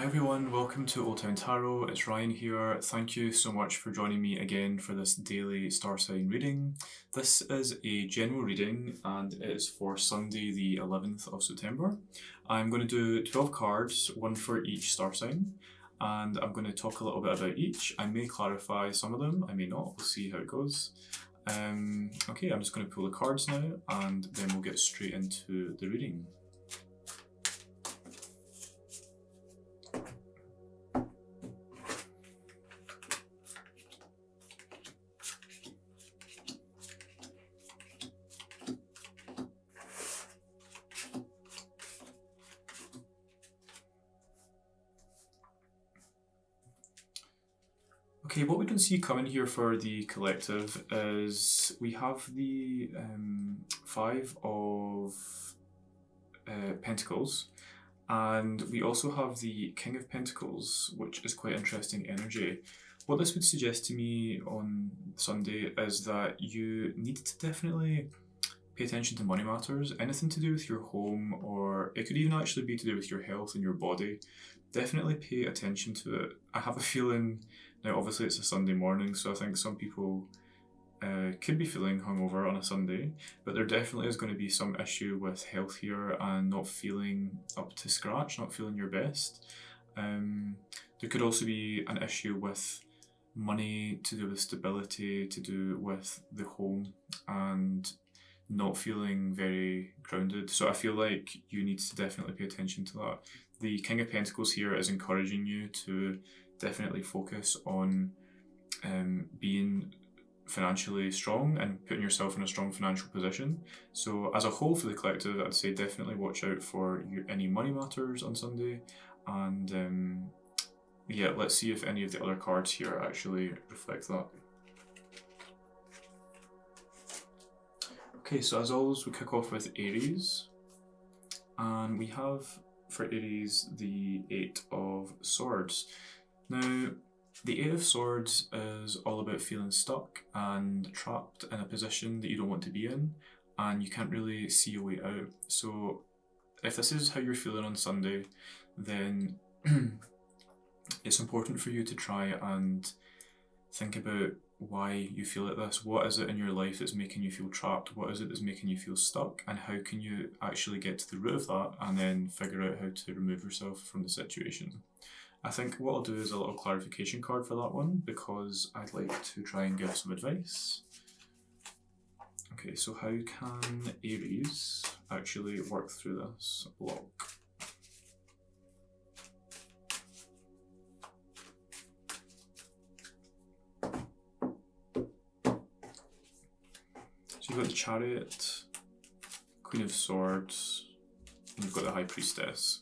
Hi everyone, welcome to Old Town Tarot. It's Ryan here. Thank you so much for joining me again for this daily star sign reading. This is a general reading and it is for Sunday the 11th of September. I'm going to do 12 cards, one for each star sign, and I'm going to talk a little bit about each. I may clarify some of them, I may not. We'll see how it goes. Okay, I'm just going to pull the cards now and then we'll get straight into the reading. Okay, what we can see coming here for the collective is we have the Five of Pentacles, and we also have the King of Pentacles, which is quite interesting energy. What this would suggest to me on Sunday is that you need to definitely pay attention to money matters, anything to do with your home, or it could even actually be to do with your health and your body. Definitely pay attention to it. I have a feeling, now obviously it's a Sunday morning, so I think some people could be feeling hungover on a Sunday, but there definitely is going to be some issue with health here and not feeling up to scratch, not feeling your best. There could also be an issue with money, to do with stability, to do with the home, and not feeling very grounded. So I feel like you need to definitely pay attention to that. The King of Pentacles here is encouraging you to definitely focus on being financially strong and putting yourself in a strong financial position. So as a whole for the collective, I'd say definitely watch out for any money matters on Sunday. And yeah, let's see if any of the other cards here actually reflect that. Okay, so as always, we kick off with Aries, and we have for Aries the Eight of Swords. Now, the Eight of Swords is all about feeling stuck and trapped in a position that you don't want to be in, and you can't really see a way out. So if this is how you're feeling on Sunday, then it's important for you to try and think about why you feel like this. What is it in your life that's making you feel trapped? What is it that's making you feel stuck? And how can you actually get to the root of that and then figure out how to remove yourself from the situation? I think what I'll do is a little clarification card for that one, because I'd like to try and give some advice. Okay, so how can Aries actually work through this block? So you've got the Chariot, Queen of Swords, and you've got the High Priestess.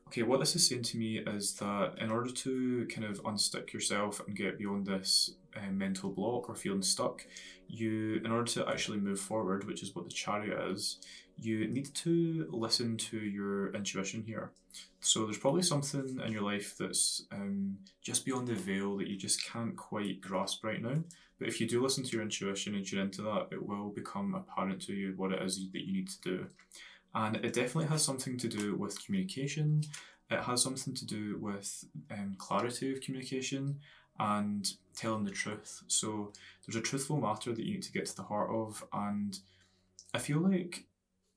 Okay, what this is saying to me is that in order to kind of unstick yourself and get beyond this mental block or feeling stuck, in order to actually move forward, which is what the Chariot is, you need to listen to your intuition here. So there's probably something in your life that's just beyond the veil that you just can't quite grasp right now. But if you do listen to your intuition and tune into that, it will become apparent to you what it is that you need to do. And it definitely has something to do with communication. It has something to do with clarity of communication and telling the truth. So there's a truthful matter that you need to get to the heart of. And I feel like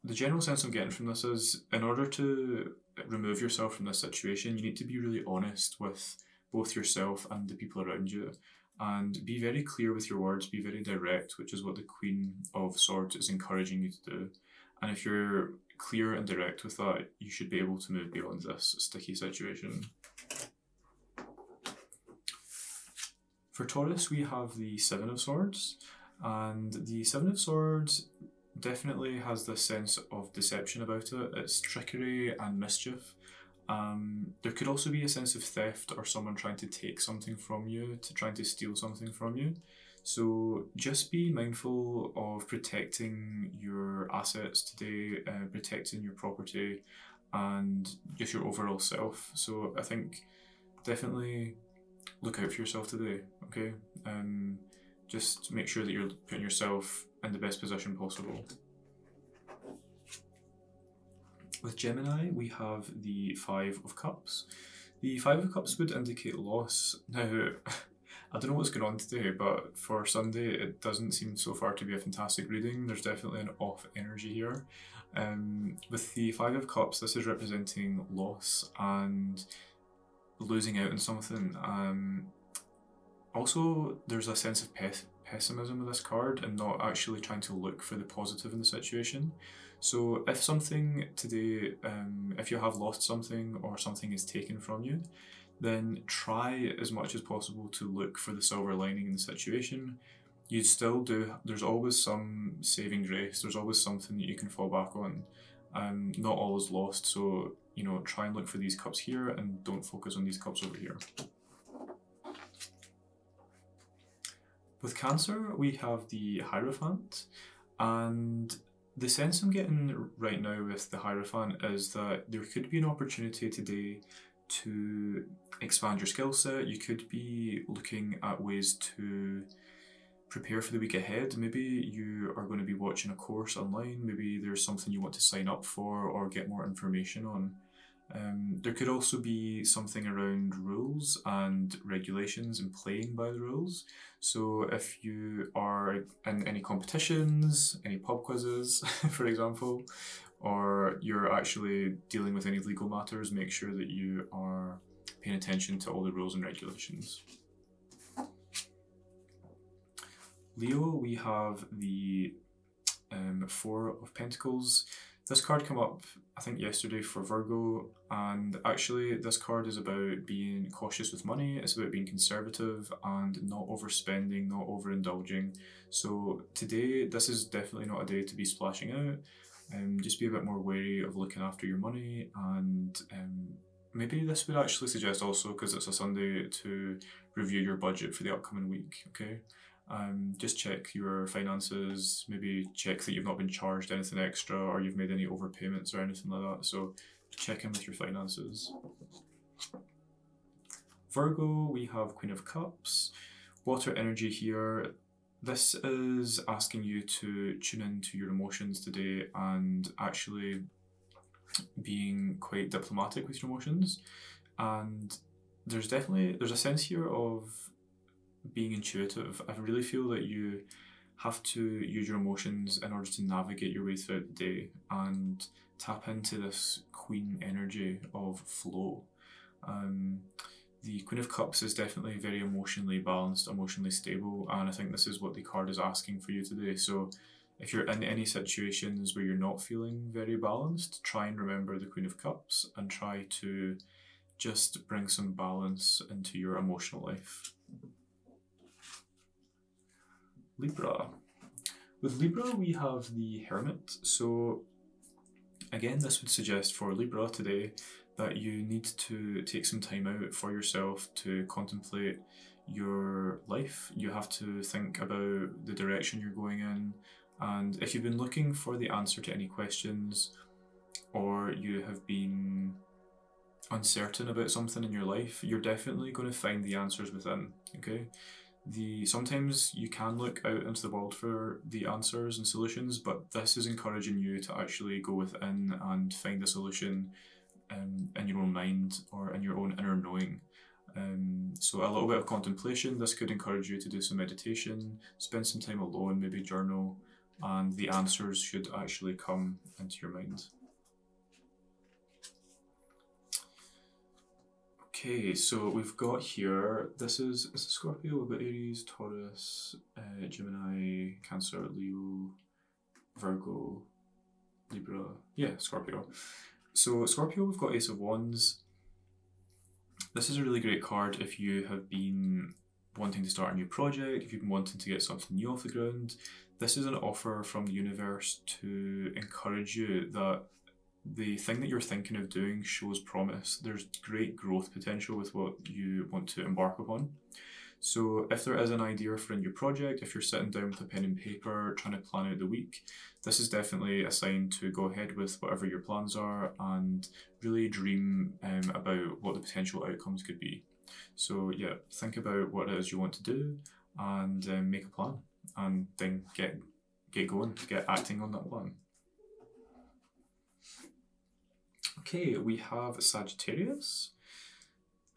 the general sense I'm getting from this is, in order to remove yourself from this situation, you need to be really honest with both yourself and the people around you. And be very clear with your words, be very direct, which is what the Queen of Swords is encouraging you to do. And if you're clear and direct with that, you should be able to move beyond this sticky situation. For Taurus, we have the Seven of Swords, and the Seven of Swords definitely has this sense of deception about it. It's trickery and mischief. There could also be a sense of theft or someone trying to take something from you, trying to steal something from you. So just be mindful of protecting your assets today, protecting your property and just your overall self. So I think definitely look out for yourself today, okay? Just make sure that you're putting yourself in the best position possible. With Gemini, we have the Five of Cups. The Five of Cups would indicate loss. Now, I don't know what's going on today, but for Sunday, it doesn't seem so far to be a fantastic reading. There's definitely an off energy here. With the Five of Cups, this is representing loss and losing out on something. Also, there's a sense of pessimism with this card and not actually trying to look for the positive in the situation. So if something today, if you have lost something or something is taken from you, then try as much as possible to look for the silver lining in the situation. You still do, there's always some saving grace, there's always something that you can fall back on. Not all is lost, so you know, try and look for these cups here and don't focus on these cups over here. With Cancer, we have the Hierophant, and the sense I'm getting right now with the Hierophant is that there could be an opportunity today to expand your skill set. You could be looking at ways to prepare for the week ahead. Maybe you are going to be watching a course online, maybe there's something you want to sign up for or get more information on. There could also be something around rules and regulations and playing by the rules. So if you are in any competitions, any pub quizzes, for example, or you're actually dealing with any legal matters, make sure that you are paying attention to all the rules and regulations. Leo, we have the Four of Pentacles. This card came up, I think, yesterday for Virgo, and actually this card is about being cautious with money. It's about being conservative and not overspending, not overindulging. So today, this is definitely not a day to be splashing out. Just be a bit more wary of looking after your money, and maybe this would actually suggest also, because it's a Sunday, to review your budget for the upcoming week, okay? Just check your finances, maybe check that you've not been charged anything extra or you've made any overpayments or anything like that. So check in with your finances. Virgo, we have Queen of Cups, water energy here. This is asking you to tune into your emotions today and actually being quite diplomatic with your emotions. And there's a sense here of being intuitive. I really feel that you have to use your emotions in order to navigate your way throughout the day and tap into this queen energy of flow. The Queen of Cups is definitely very emotionally balanced, emotionally stable, and I think this is what the card is asking for you today. So if you're in any situations where you're not feeling very balanced, try and remember the Queen of Cups and try to just bring some balance into your emotional life. Libra. With Libra, we have the Hermit. So again, this would suggest for Libra today that you need to take some time out for yourself to contemplate your life. You have to think about the direction you're going in. And if you've been looking for the answer to any questions, or you have been uncertain about something in your life, you're definitely going to find the answers within, okay? Sometimes you can look out into the world for the answers and solutions, but this is encouraging you to actually go within and find a solution in your own mind or in your own inner knowing. So a little bit of contemplation. This could encourage you to do some meditation, spend some time alone, maybe journal, and the answers should actually come into your mind. Okay, so we've got here, this is Scorpio, we've got Aries, Taurus, Gemini, Cancer, Leo, Virgo, Libra, yeah, Scorpio. So Scorpio, we've got Ace of Wands. This is a really great card if you have been wanting to start a new project, if you've been wanting to get something new off the ground. This is an offer from the universe to encourage you that the thing that you're thinking of doing shows promise. There's great growth potential with what you want to embark upon. So if there is an idea for a new project, if you're sitting down with a pen and paper trying to plan out the week, this is definitely a sign to go ahead with whatever your plans are and really dream about what the potential outcomes could be. So yeah, think about what it is you want to do and make a plan, and then get going, get acting on that plan. Okay, we have Sagittarius.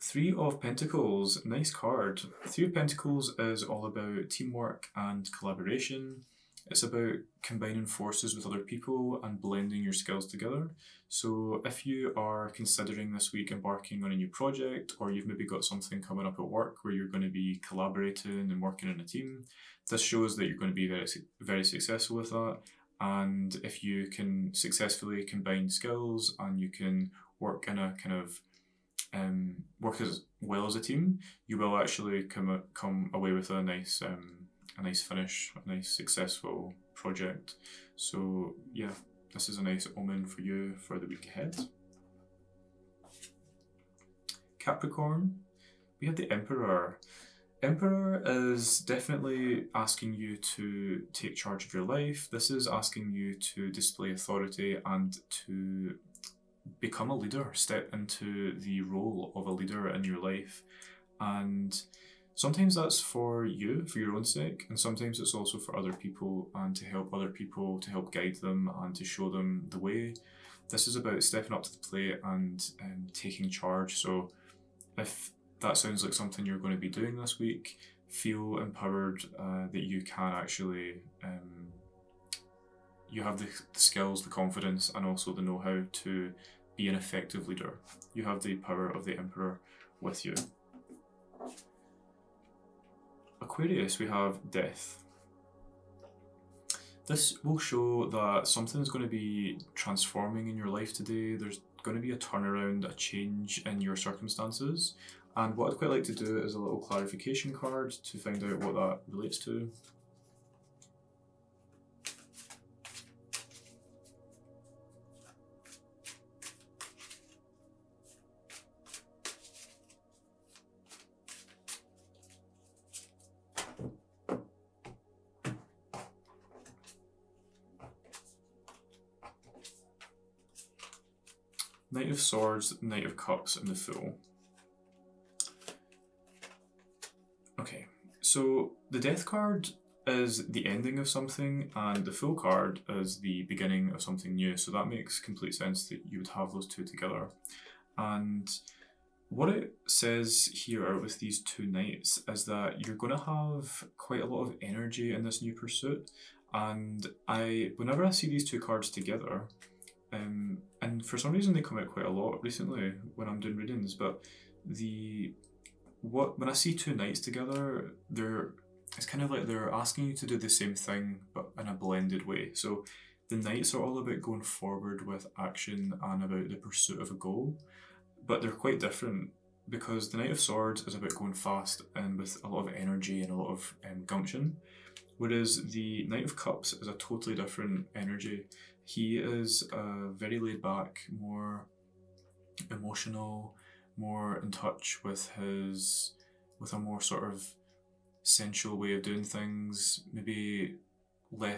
Three of Pentacles, nice card. Three of Pentacles is all about teamwork and collaboration. It's about combining forces with other people and blending your skills together. So if you are considering this week embarking on a new project, or you've maybe got something coming up at work where you're going to be collaborating and working in a team, this shows that you're going to be very successful with that. And if you can successfully combine skills and you can work in a kind of work as well as a team, you will actually come away with a nice finish, a nice successful project. So yeah, this is a nice omen for you for the week ahead. Capricorn, we have the Emperor. Emperor is definitely asking you to take charge of your life. This is asking you to display authority and to become a leader, step into the role of a leader in your life. And sometimes that's for you, for your own sake, and sometimes it's also for other people and to help other people, to help guide them and to show them the way. This is about stepping up to the plate and taking charge. So if that sounds like something you're going to be doing this week, feel empowered that you can actually, you have the skills, the confidence, and also the know-how to be an effective leader. You have the power of the Emperor with you. Aquarius, we have Death. This will show that something's going to be transforming in your life today. There's going to be a turnaround, a change in your circumstances. And what I'd quite like to do is a little clarification card to find out what that relates to. Knight of Swords, Knight of Cups, and the Fool. Okay, so the Death card is the ending of something, and the Fool card is the beginning of something new. So that makes complete sense that you would have those two together. And what it says here with these two knights is that you're going to have quite a lot of energy in this new pursuit. And whenever I see these two cards together, and for some reason they come out quite a lot recently when I'm doing readings, but when I see two knights together, it's kind of like they're asking you to do the same thing but in a blended way. So the knights are all about going forward with action and about the pursuit of a goal, but they're quite different because the Knight of Swords is about going fast and with a lot of energy and a lot of gumption, whereas the Knight of Cups is a totally different energy. He is very laid back, more emotional, more in touch with a more sort of sensual way of doing things, maybe not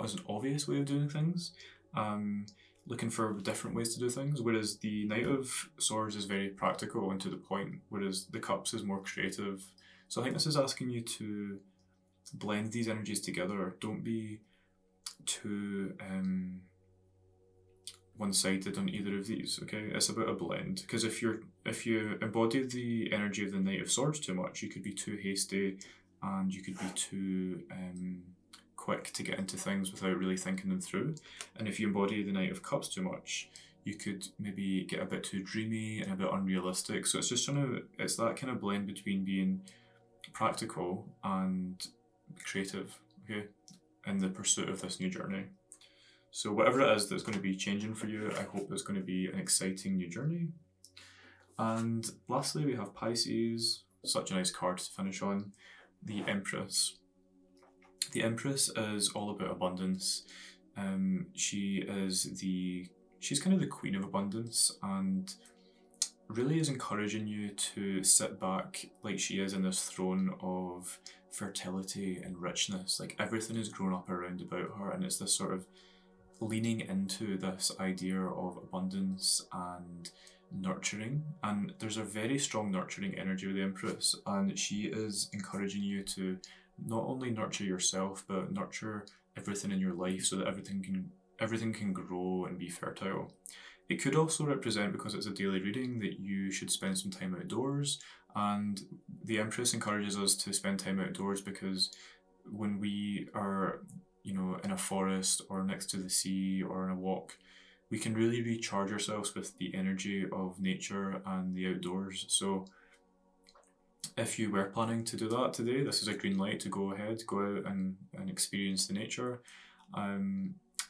as an obvious way of doing things, looking for different ways to do things, whereas the Knight of Swords is very practical and to the point, whereas the Cups is more creative. So I think this is asking you to blend these energies together. Don't be too one-sided on either of these, okay? It's about a blend, because if you embody the energy of the Knight of Swords too much, you could be too hasty and you could be too quick to get into things without really thinking them through. And if you embody the Knight of Cups too much, you could maybe get a bit too dreamy and a bit unrealistic. So it's just it's that kind of blend between being practical and creative, okay, in the pursuit of this new journey. So whatever it is that's going to be changing for you, I hope it's going to be an exciting new journey. And lastly, we have Pisces, such a nice card to finish on, the Empress. The Empress is all about abundance. She's kind of the queen of abundance and really is encouraging you to sit back like she is in this throne of fertility and richness. Like everything is grown up around about her, and it's this sort of leaning into this idea of abundance and nurturing. And there's a very strong nurturing energy with the Empress, and she is encouraging you to not only nurture yourself but nurture everything in your life so that everything can grow and be fertile. It could also represent, because it's a daily reading, that you should spend some time outdoors. And the Empress encourages us to spend time outdoors because when we are, you know, in a forest or next to the sea or on a walk, we can really recharge ourselves with the energy of nature and the outdoors. So if you were planning to do that today, this is a green light to go ahead, go out and experience the nature.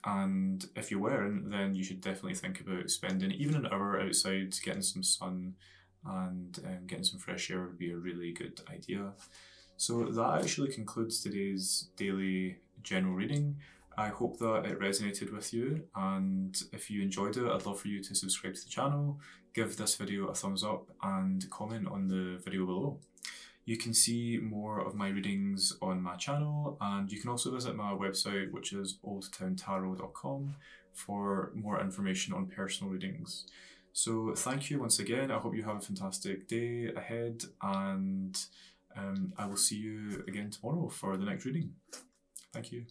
And if you weren't, then you should definitely think about spending even an hour outside, getting some sun and getting some fresh air would be a really good idea. So that actually concludes today's daily general reading. I hope that it resonated with you, and if you enjoyed it, I'd love for you to subscribe to the channel, give this video a thumbs up, and comment on the video below. You can see more of my readings on my channel, and you can also visit my website, which is oldtowntarot.com, for more information on personal readings. So thank you once again. I hope you have a fantastic day ahead, and I will see you again tomorrow for the next reading. Thank you.